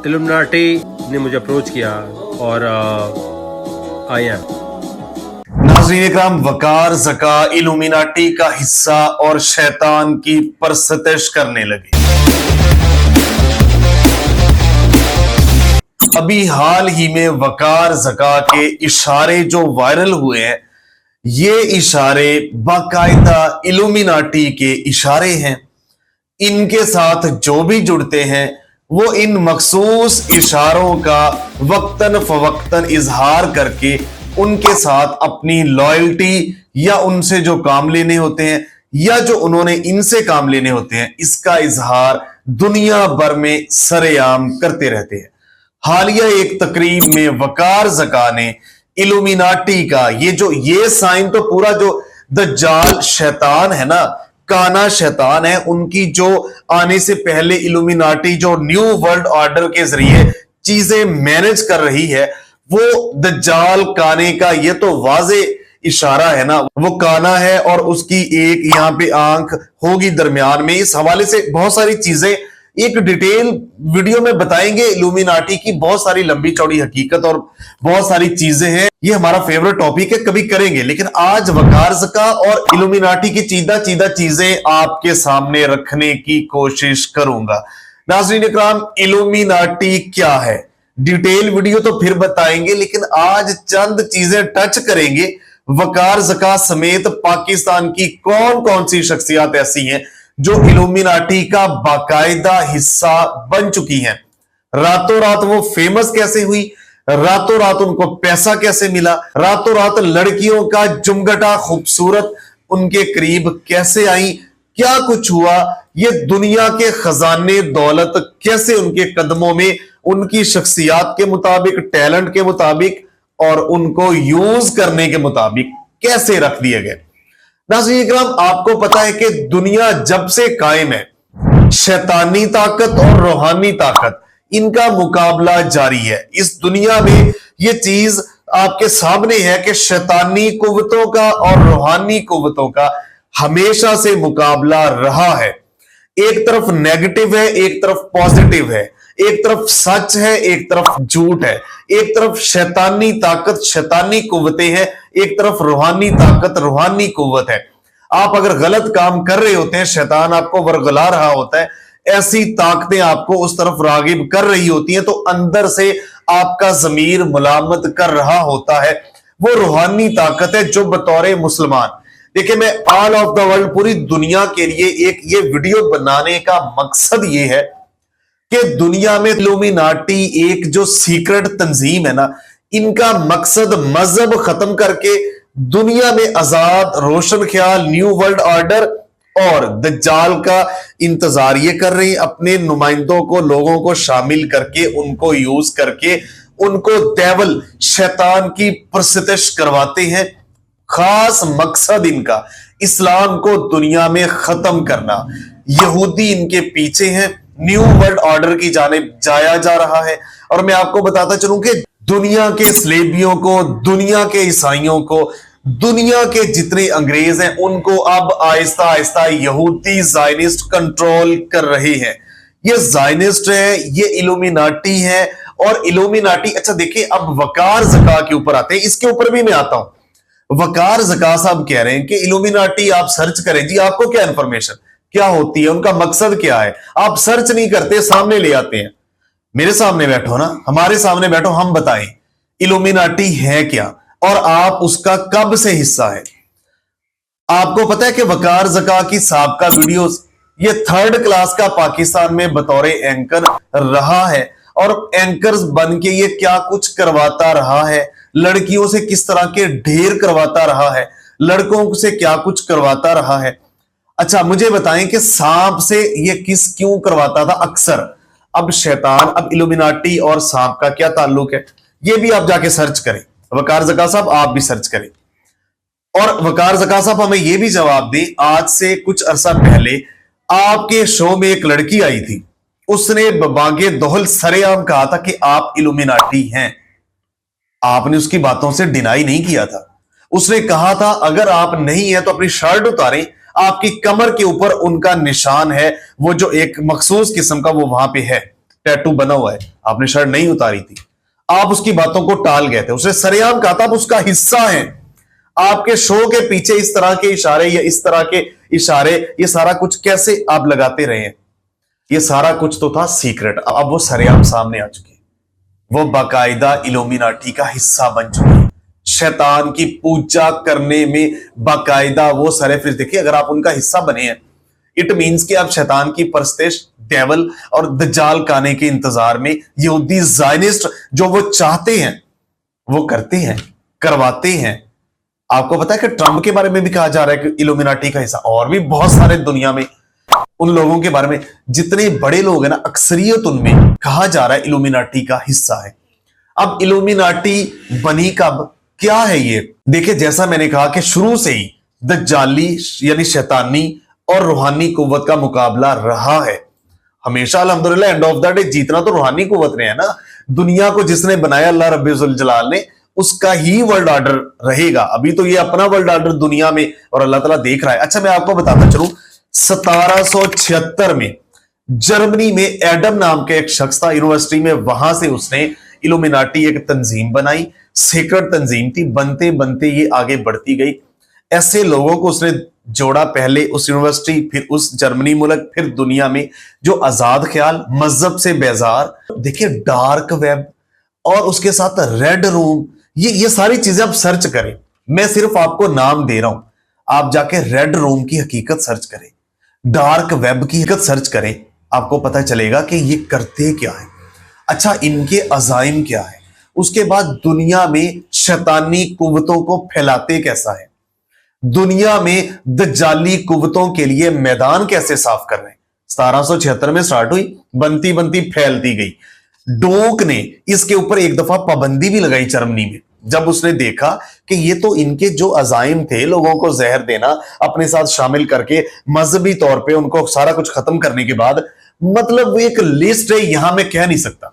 Illuminati ने मुझे approach किया और आई एम। नाज़रीन इकराम, वकार ज़का इल्यूमिनाटी का हिस्सा और शैतान की परस्तश करने लगे। अभी हाल ही में वकार ज़का के इशारे जो वायरल हुए हैं, ये इशारे बाकायदा इल्यूमिनाटी के इशारे हैं। इनके साथ जो भी जुड़ते हैं वो इन मखसूस इशारों का वक्तन फवक्तन इजहार करके उनके साथ अपनी लॉयल्टी या उनसे जो काम लेने होते हैं या जो उन्होंने इनसे काम लेने होते हैं, इसका इजहार दुनिया भर में सरेआम करते रहते हैं। हालिया एक तकरीब में वकार ज़का ने इल्यूमिनाटी का ये साइन तो पूरा जो दज्जाल शैतान है ना, काना शैतान है, उनकी जो आने से पहले इल्यूमिनाटी जो न्यू वर्ल्ड ऑर्डर के जरिए चीजें मैनेज कर रही है, वो दज्जाल काने का ये तो वाजे इशारा है ना। वो काना है और उसकी एक यहाँ पे आंख होगी दरमियान में। इस हवाले से बहुत सारी चीजें एक डिटेल वीडियो में बताएंगे। इल्यूमिनाटी की बहुत सारी लंबी चौड़ी हकीकत और बहुत सारी चीजें हैं। ये हमारा फेवरेट टॉपिक है, कभी करेंगे, लेकिन आज वकार ज़का और इल्यूमिनाटी की चीदा चीजें आपके सामने रखने की कोशिश करूंगा। नाज़रीन इकराम, इल्यूमिनाटी क्या है डिटेल वीडियो तो फिर बताएंगे, लेकिन आज चंद चीजें टच करेंगे। वकार ज़का समेत पाकिस्तान की कौन कौन सी शख्सियत ऐसी हैं जो इल्यूमिनाटी का बाकायदा हिस्सा बन चुकी हैं। रातों रात वो फेमस कैसे हुई, रातों रात उनको पैसा कैसे मिला, रातों रात लड़कियों का जुमगटा खूबसूरत उनके करीब कैसे आई, क्या कुछ हुआ, ये दुनिया के खजाने दौलत कैसे उनके कदमों में उनकी शख्सियत के मुताबिक, टैलेंट के मुताबिक और उनको यूज करने के मुताबिक कैसे रख दिए गए। नाज़रीन इकराम, आपको पता है कि दुनिया जब से कायम है, शैतानी ताकत और रूहानी ताकत, इनका मुकाबला जारी है। इस दुनिया में ये चीज आपके सामने है कि शैतानी कुव्वतों का और रूहानी कुव्वतों का हमेशा से मुकाबला रहा है। एक तरफ नेगेटिव है, एक तरफ पॉजिटिव है, एक तरफ सच है, एक तरफ झूठ है, एक तरफ शैतानी ताकत, शैतानी कुव्वतें हैं, एक तरफ रूहानी ताकत, रूहानी कुव्वत है। आप अगर गलत काम कर रहे होते हैं, शैतान आपको वरगला रहा होता है, ऐसी ताकतें आपको उस तरफ रागिब कर रही होती हैं, तो अंदर से आपका ज़मीर मुलामत कर रहा होता है। वो रूहानी ताकत है जो बतौर मुसलमान, देखिए, मैं ऑल ऑफ द वर्ल्ड, पूरी दुनिया के लिए एक ये वीडियो बनाने का मकसद ये है कि दुनिया में इल्यूमिनाटी एक जो सीक्रेट तंजीम है ना, इनका मकसद मजहब खत्म करके दुनिया में आजाद रोशन ख्याल न्यू वर्ल्ड ऑर्डर और दज्जाल का इंतजार ये कर रही, अपने नुमाइंदों को, लोगों को शामिल करके, उनको यूज करके उनको देवल शैतान की परस्तश करवाते हैं। खास मकसद इनका इस्लाम को दुनिया में खत्म करना। यहूदी इनके पीछे हैं, न्यू वर्ल्ड ऑर्डर की जानिब जाया जा रहा है। और मैं आपको बताता चलूं कि दुनिया के स्लेबियों को, दुनिया के ईसाइयों को, दुनिया के जितने अंग्रेज हैं, उनको अब आहिस्ता आहिस्ता यहूदी ज़ायनिस्ट कंट्रोल कर रहे हैं। ये ज़ायनिस्ट है, ये इल्यूमिनाटी है। और इल्यूमिनाटी, अच्छा देखिए, अब वकार ज़का के ऊपर आते हैं, इसके ऊपर भी मैं आता हूं। वकार ज़का साहब कह रहे हैं कि इल्यूमिनाटी आप सर्च करें जी, आपको क्या इंफॉर्मेशन क्या होती है, उनका मकसद क्या है, आप सर्च नहीं करते, सामने ले आते हैं। मेरे सामने बैठो ना, हमारे सामने बैठो, हम बताएं इल्यूमिनाटी है क्या और आप उसका कब से हिस्सा है। आपको पता है कि वकार ज़का की साबका वीडियोस, ये थर्ड क्लास का पाकिस्तान में बतौर एंकर रहा है और एंकर्स बन के ये क्या कुछ करवाता रहा है, लड़कियों से किस तरह के ढेर करवाता रहा है, लड़कों से क्या कुछ करवाता रहा है। अच्छा, मुझे बताएं कि सांप से ये क्यों करवाता था अक्सर। अब शैतान, अब इल्यूमिनाटी और सांप का क्या ताल्लुक है, ये भी आप जाके सर्च करें। वकार ज़का साहब, आप भी सर्च करें। और वकार ज़का साहब हमें यह भी जवाब दें, आज से कुछ अरसा पहले आपके शो में एक लड़की आई थी, उसने बागे दोहल सरेआम कहा था कि आप इल्यूमिनाटी हैं। आपने उसकी बातों से डिनाई नहीं किया था। उसने कहा था अगर आप नहीं है तो अपनी शर्ट उतारें, آپ کی کمر کے اوپر ان کا نشان ہے, وہ جو ایک مخصوص قسم کا وہ وہاں پہ ہے, ٹیٹو بنا ہوا ہے. آپ نے شرٹ نہیں اتاری تھی, آپ اس کی باتوں کو ٹال گئے تھے, اسے سریعام کہا تھا آپ اس کا حصہ ہیں. آپ کے شو کے پیچھے اس طرح کے اشارے یا اس طرح کے اشارے, یہ سارا کچھ کیسے آپ لگاتے رہے ہیں؟ یہ سارا کچھ تو تھا سیکرٹ, اب وہ سریعام سامنے آ چکے, وہ باقاعدہ الومیناٹی کا حصہ بن چکے, شیطان کی پوجا کرنے میں باقاعدہ وہ سرفرست. دیکھیے اگر آپ ان کا حصہ بنے ہیں, اٹ مینس کہ آپ شیطان کی پرستش, ڈیول اور دجال کانے کے انتظار میں یہودی زائنسٹ جو وہ چاہتے ہیں وہ کرتے ہیں, کرواتے ہیں. آپ کو پتا ہے کہ ٹرمپ کے بارے میں بھی کہا جا رہا ہے کہ الومیناٹی کا حصہ, اور بھی بہت سارے دنیا میں ان لوگوں کے بارے میں جتنے بڑے لوگ ہیں نا, اکثریت ان میں کہا جا رہا ہے الومیناٹی کا حصہ ہے. اب الومیناٹی بنی کب, کیا ہے یہ؟ دیکھیں جیسا میں نے کہا کہ شروع سے ہی دجالی یعنی شیطانی اور روحانی قوت کا مقابلہ رہا ہے ہمیشہ. الحمدللہ اینڈ آف دا ڈے جیتنا تو روحانی قوت نے ہے نا. دنیا کو جس نے بنایا اللہ رب ذوالجلال نے, اس کا ہی ورلڈ آرڈر رہے گا. ابھی تو یہ اپنا ورلڈ آرڈر دنیا میں اور اللہ تعالیٰ دیکھ رہا ہے. اچھا میں آپ کو بتاتا چلوں, 1776 میں جرمنی میں ایڈم نام کے ایک شخص تھا یونیورسٹی میں, وہاں سے اس نے الومیناٹی ایک تنظیم بنائی, سیکرٹ تنظیم تھی. بنتے بنتے یہ آگے بڑھتی گئی. ایسے لوگوں کو اس نے جوڑا, پہلے اس یونیورسٹی, پھر اس جرمنی ملک, پھر دنیا میں جو آزاد خیال, مذہب سے بیزار. دیکھیں ڈارک ویب اور اس کے ساتھ ریڈ روم, یہ ساری چیزیں آپ سرچ کریں. میں صرف آپ کو نام دے رہا ہوں, آپ جا کے ریڈ روم کی حقیقت سرچ کریں, ڈارک ویب کی حقیقت سرچ کریں, آپ کو پتہ چلے گا کہ یہ کرتے کیا ہے. اچھا ان کے عزائم کیا ہے, اس کے بعد دنیا میں شیطانی قوتوں کو پھیلاتے کیسا ہے, دنیا میں دجالی قوتوں کے لیے میدان کیسے صاف کر رہے ہیں. 1776 میں سٹارٹ ہوئی, بنتی بنتی پھیلتی گئی. ڈونک نے اس کے اوپر ایک دفعہ پابندی بھی لگائی جرمنی میں, جب اس نے دیکھا کہ یہ تو ان کے جو عزائم تھے لوگوں کو زہر دینا, اپنے ساتھ شامل کر کے مذہبی طور پہ ان کو سارا کچھ ختم کرنے کے بعد, مطلب وہ ایک لسٹ ہے, یہاں میں کہہ نہیں سکتا.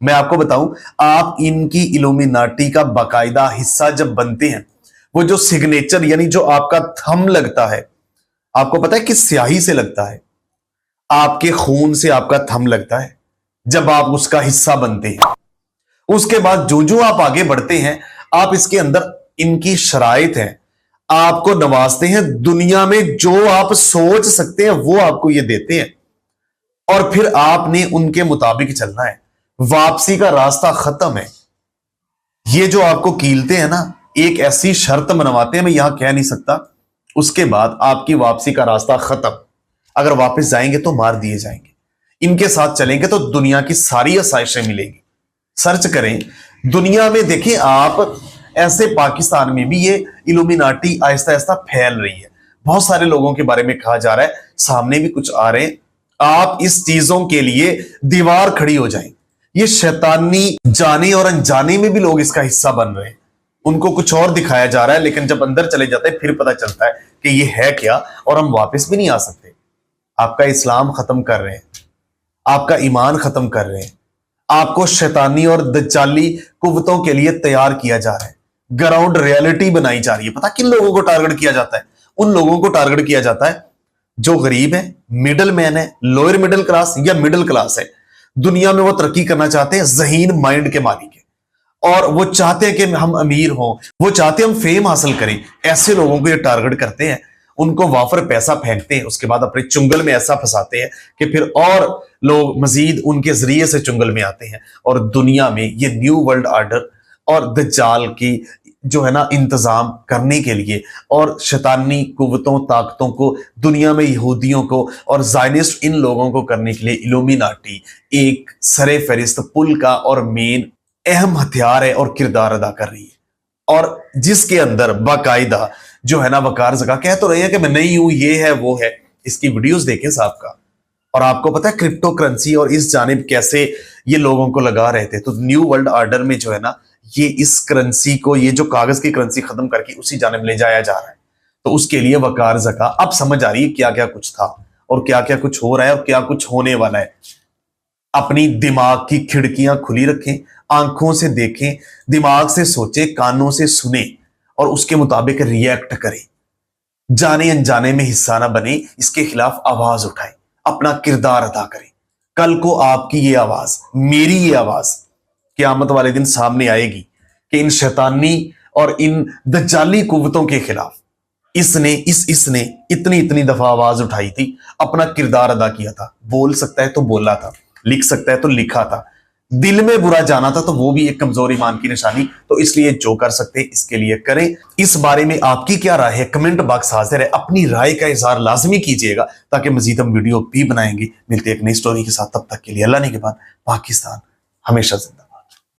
میں آپ کو بتاؤں, آپ ان کی الومیناٹی کا باقاعدہ حصہ جب بنتے ہیں, وہ جو سگنیچر یعنی جو آپ کا تھم لگتا ہے, آپ کو پتا ہے کس سیاہی سے لگتا ہے؟ آپ کے خون سے آپ کا تھم لگتا ہے جب آپ اس کا حصہ بنتے ہیں. اس کے بعد جو آپ آگے بڑھتے ہیں, آپ اس کے اندر ان کی شرائط ہیں, آپ کو نوازتے ہیں, دنیا میں جو آپ سوچ سکتے ہیں وہ آپ کو یہ دیتے ہیں, اور پھر آپ نے ان کے مطابق چلنا ہے. واپسی کا راستہ ختم ہے. یہ جو آپ کو کیلتے ہیں نا, ایک ایسی شرط منواتے ہیں, میں یہاں کہہ نہیں سکتا, اس کے بعد آپ کی واپسی کا راستہ ختم. اگر واپس جائیں گے تو مار دیے جائیں گے, ان کے ساتھ چلیں گے تو دنیا کی ساری آسائشیں ملیں گی. سرچ کریں دنیا میں, دیکھیں آپ ایسے پاکستان میں بھی یہ الومیناٹی آہستہ آہستہ پھیل رہی ہے. بہت سارے لوگوں کے بارے میں کہا جا رہا ہے, سامنے بھی کچھ آ رہے ہیں. آپ اس چیزوں کے لیے دیوار کھڑی ہو جائیں. یہ شیطانی جانے اور انجانے میں بھی لوگ اس کا حصہ بن رہے ہیں. ان کو کچھ اور دکھایا جا رہا ہے, لیکن جب اندر چلے جاتے ہیں پھر پتہ چلتا ہے کہ یہ ہے کیا, اور ہم واپس بھی نہیں آ سکتے. آپ کا اسلام ختم کر رہے ہیں, آپ کا ایمان ختم کر رہے ہیں, آپ کو شیطانی اور دجالی قوتوں کے لیے تیار کیا جا رہا ہے. گراؤنڈ ریالٹی بنائی جا رہی ہے. پتا کن لوگوں کو ٹارگٹ کیا جاتا ہے؟ ان لوگوں کو ٹارگٹ کیا جاتا ہے جو غریب ہے, مڈل مین ہے, لوئر مڈل کلاس یا مڈل کلاس ہے. دنیا میں وہ ترقی کرنا چاہتے ہیں, ذہین مائنڈ کے مالک ہیں, اور وہ چاہتے ہیں کہ ہم امیر ہوں, وہ چاہتے ہیں ہم فیم حاصل کریں. ایسے لوگوں کو یہ ٹارگٹ کرتے ہیں, ان کو وافر پیسہ پھینکتے ہیں, اس کے بعد اپنے چنگل میں ایسا پھنساتے ہیں کہ پھر اور لوگ مزید ان کے ذریعے سے چنگل میں آتے ہیں, اور دنیا میں یہ نیو ورلڈ آرڈر اور دجال کی جو ہے نا انتظام کرنے کے لیے, اور شیطانی قوتوں طاقتوں کو دنیا میں یہودیوں کو اور زائنسٹ ان لوگوں کو کرنے کے لیے الومیناٹی ایک سر فہرست پل کا اور مین اہم ہتھیار ہے اور کردار ادا کر رہی ہے. اور جس کے اندر باقاعدہ جو ہے نا وقار زکا کہہ تو رہی ہے کہ میں نہیں ہوں, یہ ہے وہ ہے. اس کی ویڈیوز دیکھیں صاحب کا. اور آپ کو پتا ہے کرپٹو کرنسی اور اس جانب کیسے یہ لوگوں کو لگا رہے تھے. تو نیو ورلڈ آرڈر میں جو ہے نا یہ اس کرنسی کو, یہ جو کاغذ کی کرنسی ختم کر کے اسی جانب لے جایا جا رہا ہے. تو اس کے لیے وقار زکا اب سمجھ آ رہی ہے کیا کیا کچھ تھا اور کیا کیا کچھ ہو رہا ہے اور کیا کچھ ہونے والا ہے. اپنی دماغ کی کھڑکیاں کھلی رکھیں, آنکھوں سے دیکھیں, دماغ سے سوچیں, کانوں سے سنیں, اور اس کے مطابق ریئیکٹ کریں. जाने अनजाने में हिस्सा ना बने, इसके खिलाफ आवाज उठाएं, अपना किरदार अदा करें। कल को आपकी ये आवाज, मेरी ये आवाज क़यामत वाले दिन सामने आएगी कि इन शैतानी और इन दज्जाली कुव्वतों के खिलाफ इसने इतनी दफा आवाज उठाई थी, अपना किरदार अदा किया था। बोल सकता है तो बोला था, लिख सकता है तो लिखा था, दिल में बुरा जाना था तो वो भी एक कमजोर ईमान की निशानी। तो इसलिए जो कर सकते हैं इसके लिए करें। इस बारे में आपकी क्या राय है, कमेंट बॉक्स हाजिर है, अपनी राय का इजहार लाजमी कीजिएगा ताकि मजीद हम वीडियो भी बनाएंगे। मिलते हैं एक नई स्टोरी के साथ, तब तक के लिए अल्लाह ने के बाद पाकिस्तान हमेशा